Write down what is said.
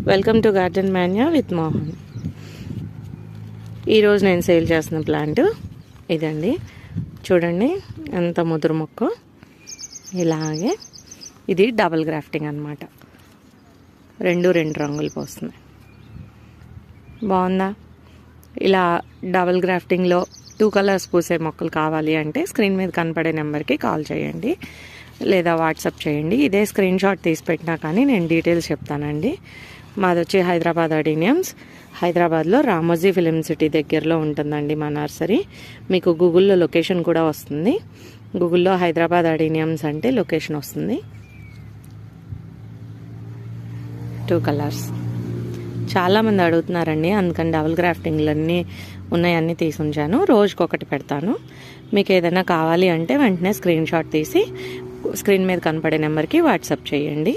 Welcome to garden Manya with Mohan. ఈరోజు నేను sale చేస్తున్న ప్లాంట్ ఇదండి. చూడండి ఎంత ముదురు మొక్క. ఇలాగే ఇది డబుల్ గ్రాఫ్టింగ్ అన్నమాట. రెండు రంగులు పోస్తున్నాయి. బాగుందా? ఇలా డబుల్ గ్రాఫ్టింగ్లో 2 కలర్స్ పూసే మొక్కలు కావాలి అంటే స్క్రీన్ మీద కనపడే నెంబర్కి కాల్ చేయండి, లేదా వాట్సాప్ చేయండి. ఇదే స్క్రీన్ షాట్ తీసి పెట్టినా కానీ నేను డీటెయిల్స్ చెప్తానండి. మాది వచ్చి హైదరాబాద్ అడీనియమ్స్. హైదరాబాద్లో రామోజీ ఫిలిం సిటీ దగ్గరలో ఉంటుందండి మా నర్సరీ. మీకు గూగుల్లో లొకేషన్ కూడా వస్తుంది. గూగుల్లో హైదరాబాద్ అడీనియమ్స్ అంటే లొకేషన్ వస్తుంది. 2 కలర్స్ చాలామంది అడుగుతున్నారండి, అందుకని డబుల్ గ్రాఫ్టింగ్లన్నీ ఉన్నాయన్నీ తీసి ఉంచాను. రోజుకొకటి పెడతాను. మీకు ఏదైనా కావాలి అంటే వెంటనే స్క్రీన్ షాట్ తీసి స్క్రీన్ మీద కనపడే నెంబర్కి వాట్సాప్ చేయండి.